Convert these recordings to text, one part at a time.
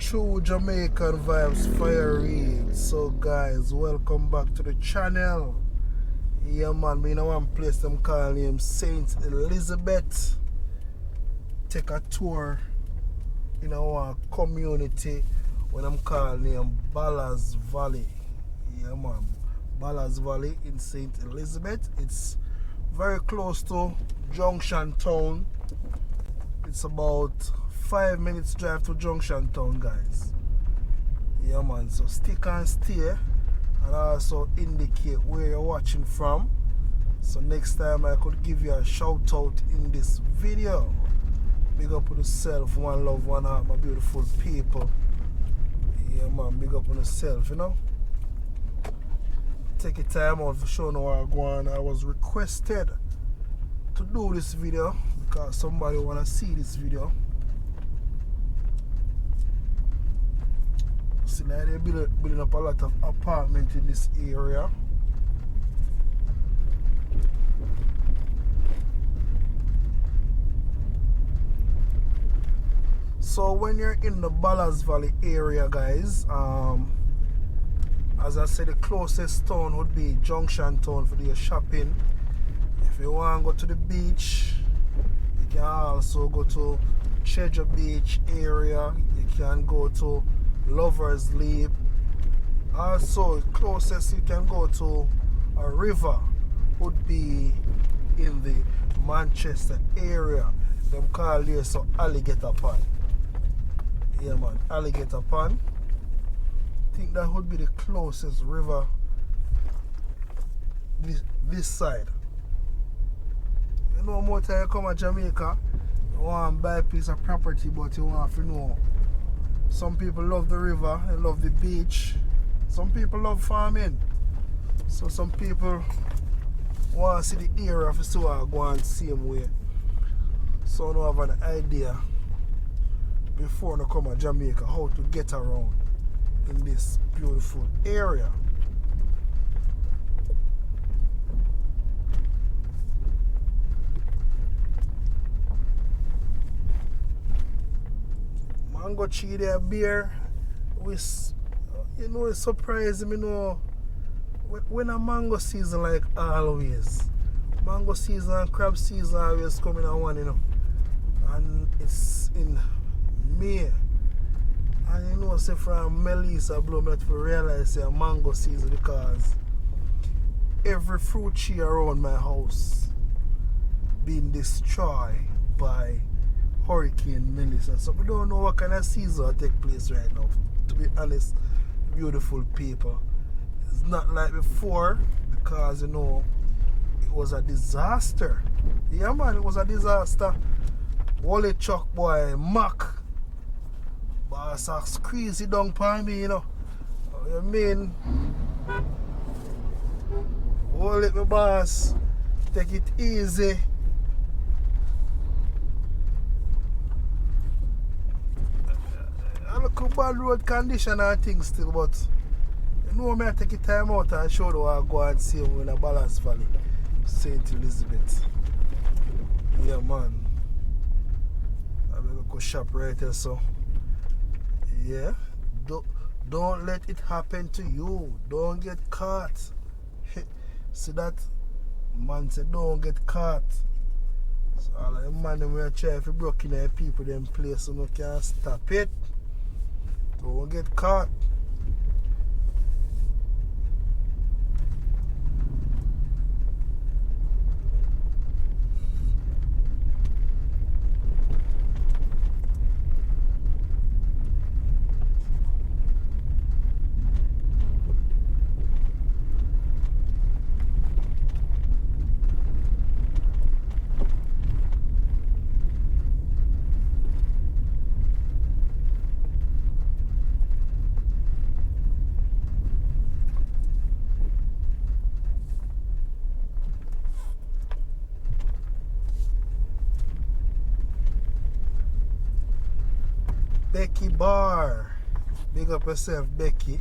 True Jamaican Vibes, Fire Reid. So guys, welcome back to the channel. Yeah man, me in one place them call him Saint Elizabeth. Take a tour in our community when I'm calling him Ballards Valley. Yeah man, Ballards Valley in Saint Elizabeth. It's very close to Junction Town. It's about 5 minutes drive to Junction Town, guys. Yeah man, so stick and stay and also indicate where you're watching from, so next time I could give you a shout out in this video. Big up on yourself, one love, one heart, my beautiful people. Yeah man, big up on yourself, you know. Take your time out for showing where I'm going. I was requested to do this video because somebody wanna see this video. See, now they're building up a lot of apartments in this area. So when you're in the Ballards Valley area, guys, as I said, the closest town would be Junction Town for your shopping. If you want to go to the beach, you can also go to Treasure Beach area. You can go to Lover's Leap. Also, closest you can go to a river would be in the Manchester area. Them call here so Alligator Pond. Yeah man, Alligator Pond. I think that would be the closest river this side. You know, more time you come to Jamaica, you want to buy a piece of property, but you want to know. Some people love the river, they love the beach. Some people love farming. So some people want to see the area for so I go on the same way. So I have an idea before I come to Jamaica how to get around in this beautiful area. Mango tree there, beer. You know, it's surprising me, you know, when a mango season, like always. Mango season and crab season always coming at one, you know. And it's in May. And you know, say from Melissa blow me to realize say a mango season because every fruit tree around my house being destroyed by Hurricane Melissa. So we don't know what kind of season will take place right now. To be honest, beautiful people. It's not like before because you know it was a disaster. Yeah man, it was a disaster. Wally Chuck boy, Mac. Boss a squeeze it down for me, you know. What you mean? Hold it, my boss. Take it easy. I look at bad road condition and things still, but you know me, I take the time out and show you what I go and see in the Ballards Valley, Saint Elizabeth. Yeah man. I'm gonna go shop right here, so yeah. Don't let it happen to you. Don't get caught. See that? Man said don't get caught. So all the man them will try if you broke in the people them place so you can't stop it. Don't get caught. Becky Bar. Big up yourself, Becky.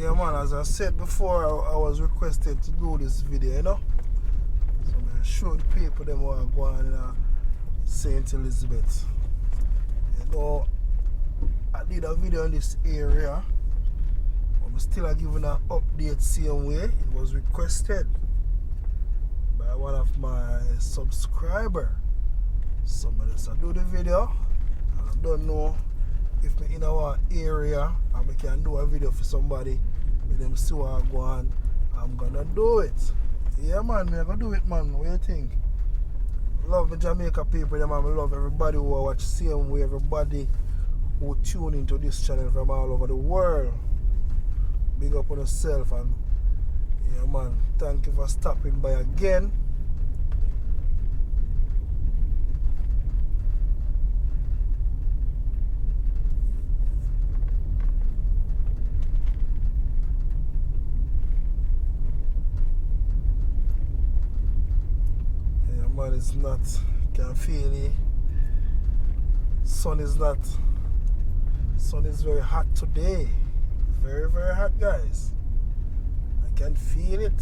Yeah man, as I said before, I was requested to do this video, you know. So I show the people them who are going in St. Elizabeth. You know, I did a video in this area. I'm still giving an update same way. It was requested by one of my subscribers. Somebody said do the video. I don't know if me in our area and we can do a video for somebody with them see what I go on. I'm gonna do it. Yeah man, I'm gonna do it man. What do you think? Love the Jamaica people, them, and I love everybody who watch same way, everybody who tune into this channel from all over the world. Big up on yourself, and yeah man, thank you for stopping by again. Yeah man, it's not, can feel it. Sun is very hot today. Very, very hot, guys. I can feel it.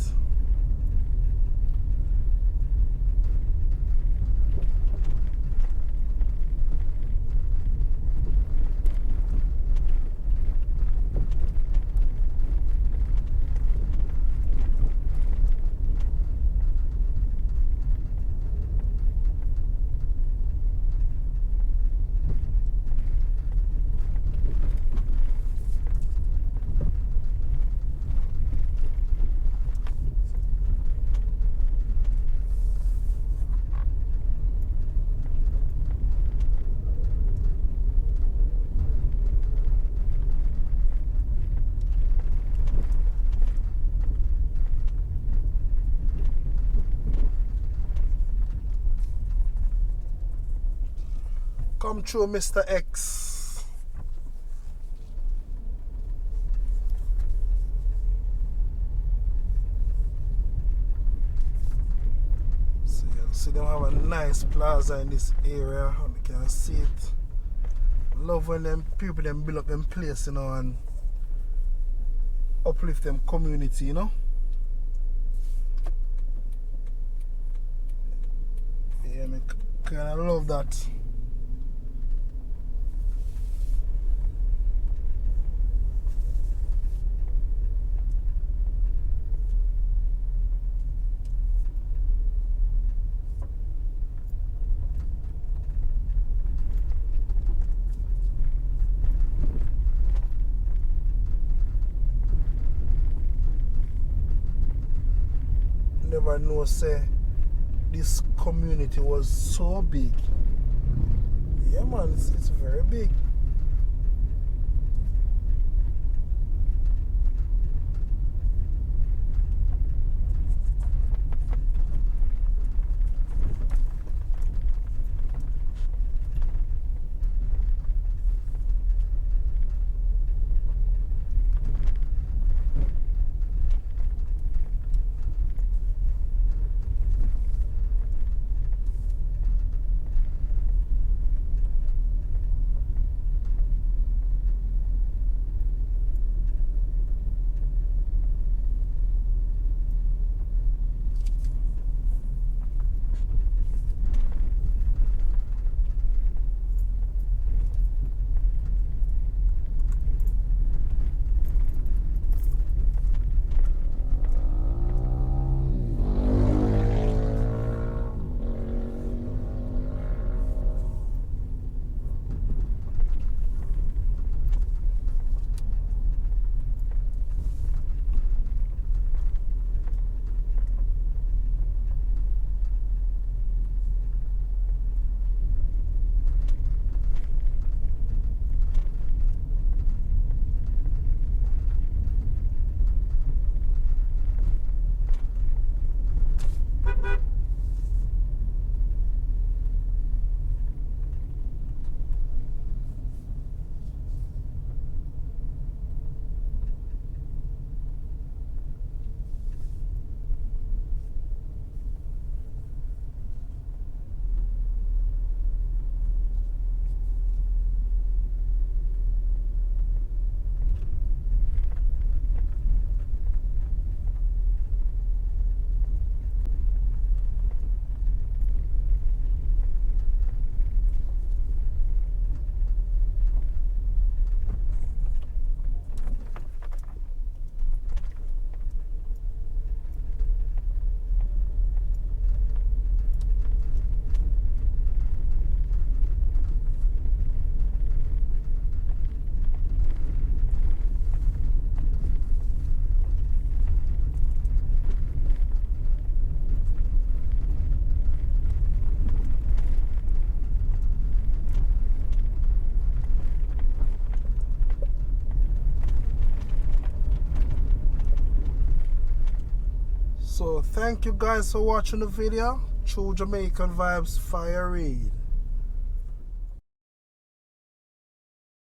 Come through, Mr. X. So you see them have a nice plaza in this area. You can see it. Love when them people them build up them place, you know, and uplift them community, you know. Yeah, I kinda love that. Never know say this community was so big. Yeah man, it's very big. thank you guys for watching the video. True Jamaican Vibes, Fire Reid.